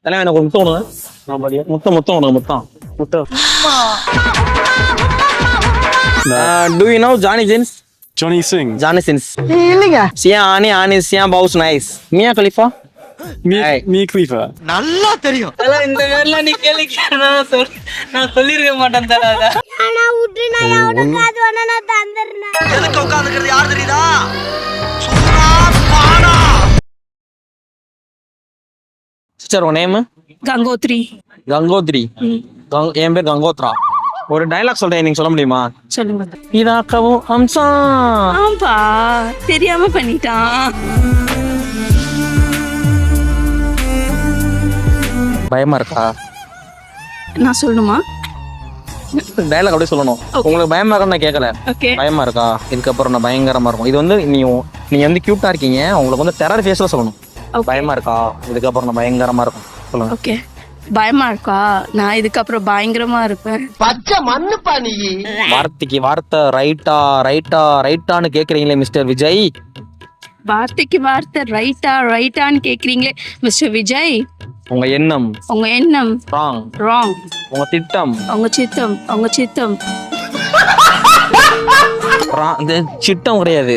தலை எனக்கு ஒரு முத்தம் ஒண்ணு முத்தம் ஒண்ணு முத்தம். Do you know Johnny Sins? Johnny Singh. Johnny Sins. இல்லைங்க. Sia Ani Sia Bows nice. Mia Khalifa. Mia Khalifa. நல்லா தெரியும். தல இந்த வேர்ல நீ கேளுக்கறனா நான் சொல்லிருக்க மாட்டேன் தல அத. ஆனா உட்று நான் அவன காது வேணா நான் தந்தறேன். எதுக்கு உட்கார்ந்திருக்கிறது யார் தெரியுதா? சூரா பாடா. Sister உன் நேம்? கங்கோத்ரி. கங்கோத்ரி. என் பேர் கங்கோத்ரா. ஒரு டயலாக் சொல்றேன், நீங்க சொல்ல முடியுமா? சொல்லுங்க. இதாக்கவும் அம்சா. ஆம்பா தெரியாம பண்ணிட்டான். பயமா இருக்கா? நான் சொல்லணுமா? டயலாக் அப்படியே சொல்லணும். உங்களுக்கு பயமா இருக்கான்னு நான் கேட்கல. ஓகே. பயமா இருக்கா? இதுக்கப்புறம் நான் பயங்கரமா இருக்கும். இது வந்து நீங்க வந்து கியூட்டா இருக்கீங்க, உங்களுக்கு வந்து டெரர் ஃபேஸ்ல சொல்லணும். பயமா இருக்கா? இதுக்கப்புறம் நான் பயங்கரமா இருக்கும் சொல்லுங்க. ஓகே. பயமா இருக்கா? நான் இதுக்கப்புறம் பயங்கரமா இருப்பேன். பச்சை மண்ணுப்பா நீ. வார்த்தைக்கு வார்த்தை ரைட்டான்னு கேக்குறீங்களே மிஸ்டர் விஜய். வார்த்தைக்கு வார்த்தை ரைட்டான்னு கேக்குறீங்களே மிஸ்டர் விஜய். உங்க எண்ணம் ராங். உங்க திட்டம் சிட்டம் கிடையாது,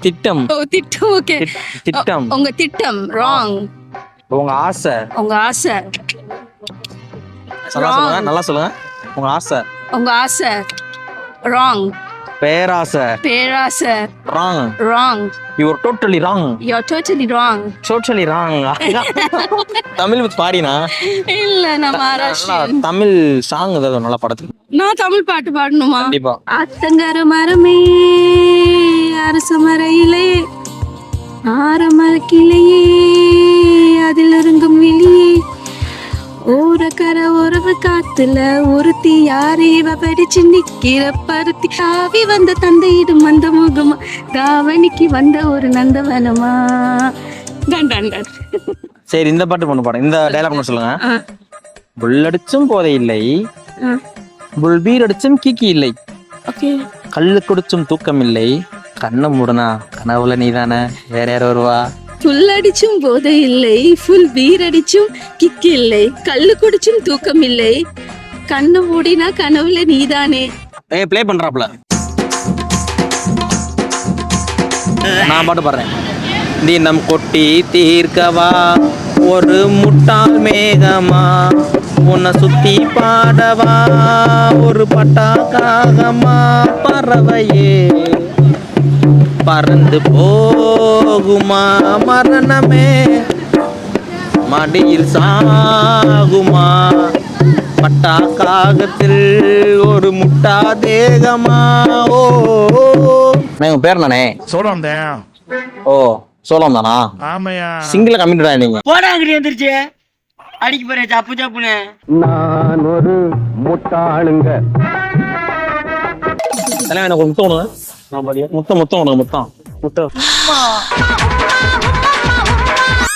திட்டம். ஓ திட்டம். ஓகே. திட்டம். உங்க திட்டம் ராங். உங்க ஆசை நல்லா சொல்லுங்க. உங்க ஆசை ராங். பேராசை wrong. You are totally wrong. Tamil பாடினா இல்ல நான் மகாராஷ்டிரன். தமிழ் சாங் ஏதாவது நல்ல படத்துக்கு நான் தமிழ் பாட்டு பாடணுமா? கண்டிப்பா. அத்தங்கர மரமே அரச மரையிலே ஆரமர கிளையே அதில் இறங்கும் வெளியே ஓரக்கர உறவு காத்துல ஒருத்தி யாரேவ படிச்சு நிக்கிற பருத்தி ஆவி வந்த தந்தையிடும் வந்த முகமா தாவணிக்கு வந்த ஒரு நந்தவனமா. டன். சரி, இந்த பாட்டு பண்ண பாடம். இந்த டைலாக் பண்ண சொல்லுங்க. புல்லடிச்சும் போதை இல்லை, புல்பீர் அடிச்சும் கீக்கி இல்லை, கல்லு குடிச்சும் தூக்கம் இல்லை, கண்ணை மூடனா கனவுல நீதானே, வேற யாரும் வருவா? புல் அடிச்சும் போதை இல்லை, ஃபுல் பீர் அடிச்சும் கிக் இல்லை, கல்லு குடிச்சும் தூக்கம் இல்லை, கண்ணு மூடினா கனவுல நீதானே. ப்ளே பண்றாப்ல. நான் பாட்டு பாடுறேன். தினம் கொட்டி தீர்க்கவா ஒரு முட்டாள் மேகமா, உன்னை சுத்தி பாடவா ஒரு பட்டாக்காகமா, பறவையே பறந்து போகுமா, மரணமே மடியில் சாகுமா, பட்டாக்காகத்தில் ஒரு முட்டா தேகமா. ஓ உங்க பேர் நானே சோளம். ஓ சோளம் தானா? ஆமையா. சிங்கிள கம்மிட்டா நீங்க. போடாங்கடி வந்துருச்சு. அடிக்க போறே சப்புன்னு. நான் ஒரு முட்டாளுங்க. தலை எனக்கு ஒரு முத்தம் ஒண்ணு முத்தம்.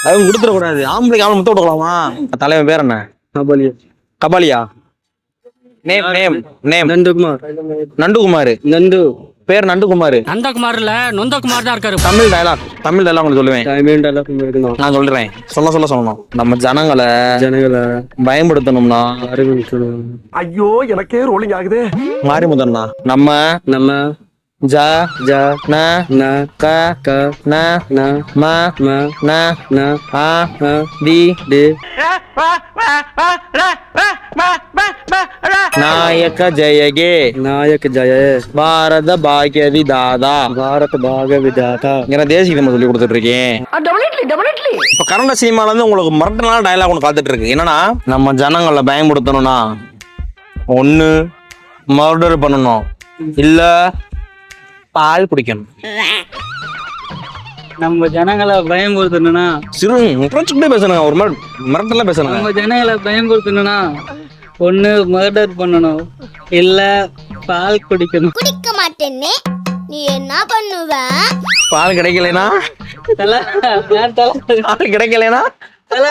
அது கொடுத்துட கூடாது. ஆம்பளைக்கு அவன் முத்தம் விடலாமா? தலைவன் பேர் என்ன? கபாலியா? நேம் நண்டுகுமார். பேர் நண்டுகுமார். நந்தகுமார் இல்ல நொந்தகுமார் தான் இருக்காரு. தமிழ் டயலாக் உங்களுக்கு சொல்லுவேன். நான் சொல்றேன். சொல்லணும். நம்ம ஜனங்களை பயன்படுத்தணும்னா ஐயோ எனக்கே ரோலிங் ஆகுது. மாரிமுதன்னா நம்ம ஜ ந க ந ம ந ஆ தி நாயக ஜெயகே பாரத பாக்ய விதாதா தேசிய நம்ம சொல்லி கொடுத்துட்டு இருக்கேன். இப்ப கன்னட சினிமால இருந்து உங்களுக்கு மிரட்டலான டயலாக் ஒன்று காத்துட்டு இருக்கு. என்னன்னா, நம்ம ஜனங்களை பயன்படுத்தணும்னா ஒண்ணு மர்டர் பண்ணணும், இல்ல பால் குடிக்கணும். நம்ம ஜனங்களை பயன்படுத்தணும்னா பேசணுங்க, ஒரு மாதிரி மிரட்டலாம் பேசணுங்க. நம்ம ஜனங்களை பயன்படுத்தணும்னா ஒண்ணு மர்டர் பண்ணணும், இல்ல பால் குடிக்கணும். குடிக்க மாட்டேன்னு நீ என்ன பண்ணுவ? பால் கிடைக்கலனா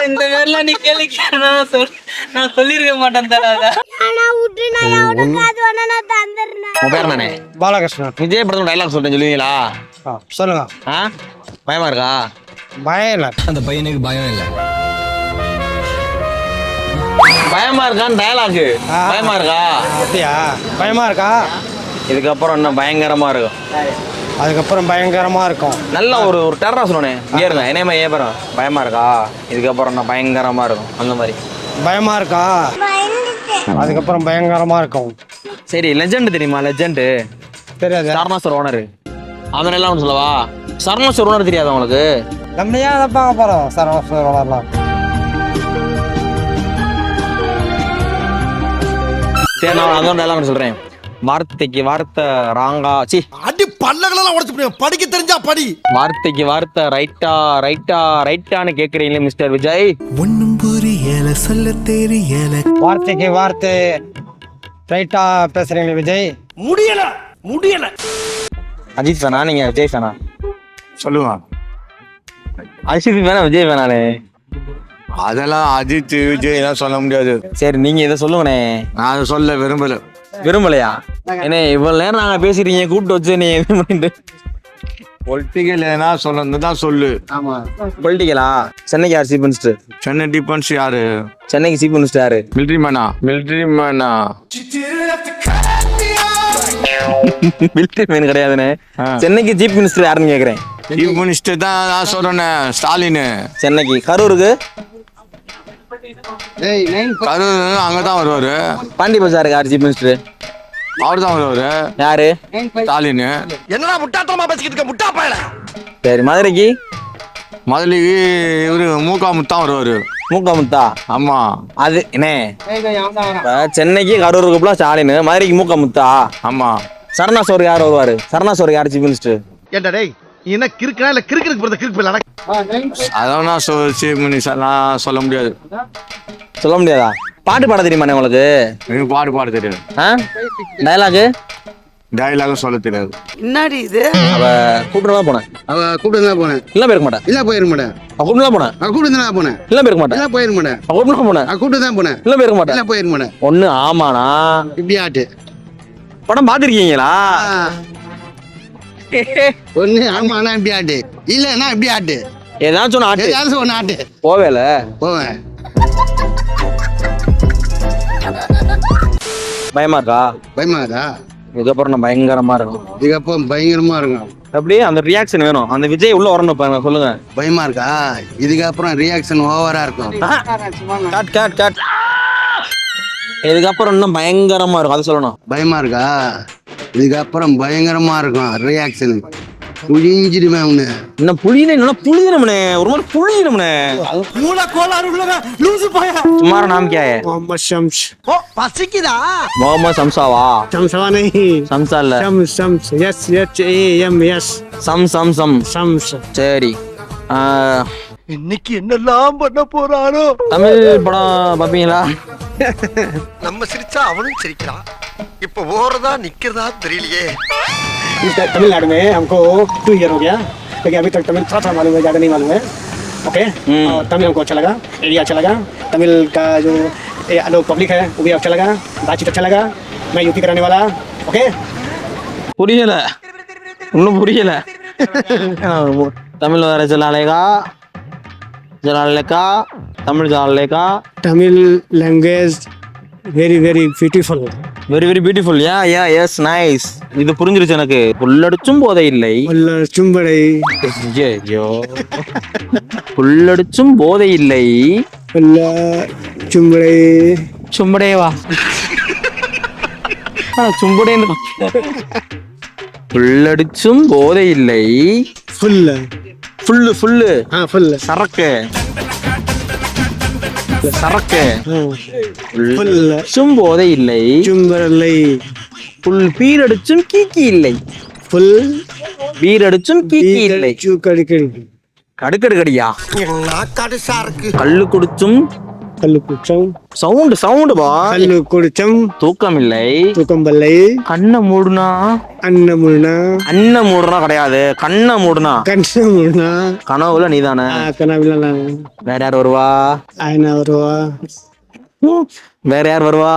இந்த வேர்ல நீ கேளுக்கறனா நான் சொல்லிருக்க மாட்டேன் தல அத. ஆனா உட்று நான் அவன காது வேணா நான் தந்தறேன். உங்க பேர் நானே பாலகிருஷ்ணன். விஜய் படத்துல டைலாக் சொல்றேன், சொல்லுவீங்களா? சொல்லுங்க. பயமா இருக்கா? பயம் இல்ல. அந்த பையனுக்கு பயம் இல்லை. பயமா இருக்கான்னு டயலாக் பயமா இருக்கா? அப்படியா? பயமா இருக்கா? இதுக்கப்புறம் இன்னும் பயங்கரமா இருக்கும். அதுக்கப்புறம் பயங்கரமா இருக்கும். நல்ல ஒரு டெரரா சொல்லணே. இங்கே இருங்க என்னையமா ஏப்பறம் பயமா இருக்கா? இதுக்கப்புறம் இன்னும் பயங்கரமா இருக்கும் அந்த மாதிரி. பயமா இருக்கா? அதுக்கப்புறம் பயங்கரமா இருக்கும். சரி லெஜெண்ட் தெரியுமா? லெஜெண்ட் தெரியாது. சரணாஸ்வர் ஓனர் அவன் எல்லாம் ஒன்று சொல்லவா? சரணாஸ்வர் ஓனர் தெரியாது உங்களுக்கு? நம்ம ஏன் அதை பார்க்க போறோம்? சரவணன் வளரலாம். சரி நான் அதான் டயலாக் சொல்றேன். வார்த்தைக்கு வார்த்தை ராங்கா சி அடி பல்லகளெல்லாம் உடைச்சு போடுவேன். படிக்க தெரிஞ்சா படி. வார்த்தைக்கு வார்த்தை ரைட்டா ரைட்டா ரைட்டான்னு கேக்குறீங்களே மிஸ்டர் விஜய். ஒன்னும் புரியல சொல்ல தெரியல. வார்த்தைக்கு வார்த்தை ரைட்டா பேசுறீங்க விஜய். முடியல. அஜித் ஃபேனா நீங்க விஜய் ஃபேனா? சொல்லுங்க. அஜித் வேணா விஜய் வேணாலே? அதெல்லாம் அஜித் விஜய் எல்லாம் சொல்ல முடியாது. சரி நீங்க இதை சொல்லுங்கண்ணே. நான் அதை சொல்ல விரும்பலையா? என்ன இவ்வளவு நேரம் நாங்க பேசிட்டீங்க கூப்பிட்டு வச்சு நீ இது பண்ணிட்டு பொலிட்டிக்கல் ஏன்னா சொல்லதான் சொல்லு. பொலிட்டிக்கலா? சென்னைக்கு யார் சீஃப் மினிஸ்டர்? சென்னை டிஃபென்ஸ் யாரு? சென்னைக்கு சீஃப் மினிஸ்டர் யாரு? மிலிட்ரி மேனா? மிலிட்ரி மேன் கிடையாதுண்ணே. சென்னைக்கு சீஃப் மினிஸ்டர் யாருன்னு கேக்குறேன். சீஃப் மினிஸ்டர் தான் நான் சொல்றேன். ஸ்டாலின். சென்னைக்கு. கரூருக்கு? கரூர் அங்கதான் வருவாரு. பாண்டி பஜாருக்கு யார் சீஃப் மினிஸ்டர்? அவர் தான் வருவாரு. யாரு? ஸ்டாலின். என்னடா முட்டாத்தனமா பேசிக்கிட்டு இருக்க முட்டா பயல. சரி மதுரைக்கு? மதுரைக்கு இவரு மூக்காமுத்தான் வருவாரு. மூக்காமுத்தா? ஆமா. அது என்ன சென்னைக்கு கரூருக்கு ஸ்டாலின், மதுரைக்கு மூக்காமுத்தா? ஆமா. சரணாஸ்வர் யார் வருவாரு? சரணாஸ்வர் யார் சீஃப் மினிஸ்டர்? ஏண்டா டேய் என்ன கிறுக்கனா இல்ல கிறுக்கு போறத கிறுக்கு போல. அதான் சீஃப் மினிஸ்டர்லாம் சொல்ல முடியாது. சொல்ல முடியாதா? பாட்டு பாட தெரியுமாண்ணே உங்களுக்கு? எனக்கு பாட தெரியாது. டயலாகு? டயலாகும் சொல்ல தெரியாது. என்னடி இது? அவ கூப்பிட்டு தான் போனேன். கூப்பிட்டு தான் போனேன். இல்ல போயிருக்க மாட்டேன். இல்ல போயிருக்க மாட்டேன். கூப்பிட்டு தான் போனேன். கூப்பிட்டு தான் போனேன். இல்ல போயிருக்க மாட்டேன். இல்ல போயிருக்க மாட்டேன். கூப்பிட்டு தான் போனேன். கூப்பிட்டு தான் போனேன். இல்ல போயிருக்க மாட்டேன். இல்ல போயிருக்க மாட்டேன். ஒண்ணு ஆமாண்ணா. இப்படி ஆட்டு படம் பாத்திருக்கீங்களா? ஒண்ணு ஆமாண்ணா இப்படி ஆட்டு, இல்லன்னா இப்படி ஆட்டு. ஏதாச்சும் ஆட்டு. ஏதாச்சும் ஒண்ணு ஆட்டு. போவேல போவேன். பயமா இருக்கா? பயமா இருக்கா? இதுக்கப்புறம் நான் பயங்கரமா இருக்கும். இதுக்கப்புறம் பயங்கரமா இருக்கும். அப்படியே அந்த ரியாக்ஷன் வேணும். அந்த விஜய் உள்ள வரணும். பாருங்க சொல்லுங்க. பயமா இருக்கா? இதுக்கப்புறம் ரியாக்ஷன் ஓவரா இருக்கும். Cut cut cut. இதுக்கப்புறம் இன்னும் பயங்கரமா இருக்கும். அது சொல்லணும். பயமா இருக்கா? இதுக்கப்புறம் பயங்கரமா இருக்கும் ரியாக்ஷன். புழிஞ்சிடுவேன் உன்னை. இன்னும் புளியணும்னே. ஒரு மாதிரி புளியணும்னே. மூல கோளாறு உள்ளவ லூசு பையா. तुम्हारा नाम क्या है? मोहम्मद शम्स. ஓ பசிக்குதா? मोहम्मद शमसावा? शमसवा नहीं. शमसा இல்ல. Shams. Yes AM yes. Shams. சரி. இன்னைக்கு என்னெல்லாம் பண்ண போறானோ. தமிழ் படம் பாப்பீங்களா? நம்ம சிரிச்சா அவனும் சிரிக்கிறான். இப்ப ஓரதா நிக்கிறதா தெரியலையே. तमिलनाडु में हमको 2 ईयर हो गया, लेकिन अभी तक तमिल थोड़ा मालूम है, ज़्यादा नहीं मालूम है. ओके. और तमिल हमको अच्छा लगा, एरिया अच्छा लगा, तमिल का जो लोग पब्लिक है वो भी अच्छा लगा, बातचीत अच्छा लगा. मैं यूपी का रहने वाला. ओके. புரியல. இன்னும் புரியல. தமிழ் வேற ஜலாலேகா தமிழ் ஜலாலேகா. Tamil language very very beautiful. Very very beautiful. Yes nice. இது புரிஞ்சிருச்சு எனக்கு. புல்லடிச்சும் போதை இல்லை. चुंबड़े. ஐயோ. புல்லடிச்சும் போதை இல்லை. चुंबड़े. சும்படேவா? சும்படேன்னு. புல்லடிச்சும் போதை இல்லை. ஃபுல்லு. சரக்கு. போதை இல்லை. புல் பீரடிச்சும் கீக்கி இல்லை. பீரடிச்சும் கீக்கி இல்லை. கடுக்கடியா? கல்லு குடிச்சும் சவுண்ட் பா. கல்லு குடிச்சும் தூக்கம் இல்லை. கண்ணை மூடுனா. அண்ணன் மூடுனா கிடையாது. கண்ணை மூடுனா. கனவுல நீதானே. வேற யார் வருவா? வேற யார் வருவா?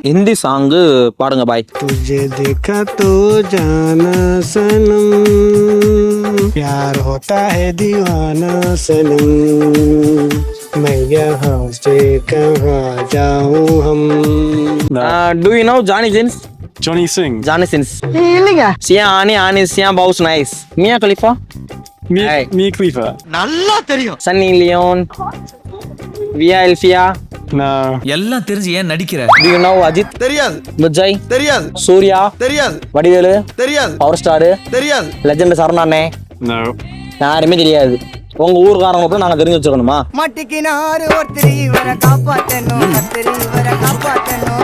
ஹிந்தி சாங்கு பாடுங்க பாய். तुझे देखा तो जाना सनम, प्यार होता है दीवाना सनम. मैं यहाँ से कहाँ जाऊँ हम Do you know Johnny Sins? Johnny Singh. Johnny Sins. Sia Ani Sia Bows Nice. Mia Khalifa. Hey. Mia Khalifa. நல்லா தெரியும். Sunny Leon. Via Elfia. No. எல்லாம் தெரிஞ்சு ஏன் நடிக்கிற? Do you know Ajit? தெரியாது Vijay. தெரியாது Surya. தெரியாது வடிவேலு. தெரியாது Power Star. தெரியாது Legend சரணானே. No. யாருமே தெரியாது. உங்க ஊர்காரங்க கூட நாங்க தெரிஞ்சு வச்சுக்கணுமா? மட்டிக்கினாரு ஒருத்தர் இவரை காப்பாத்தணும் கத்திரி இவரை காப்பாத்தணும்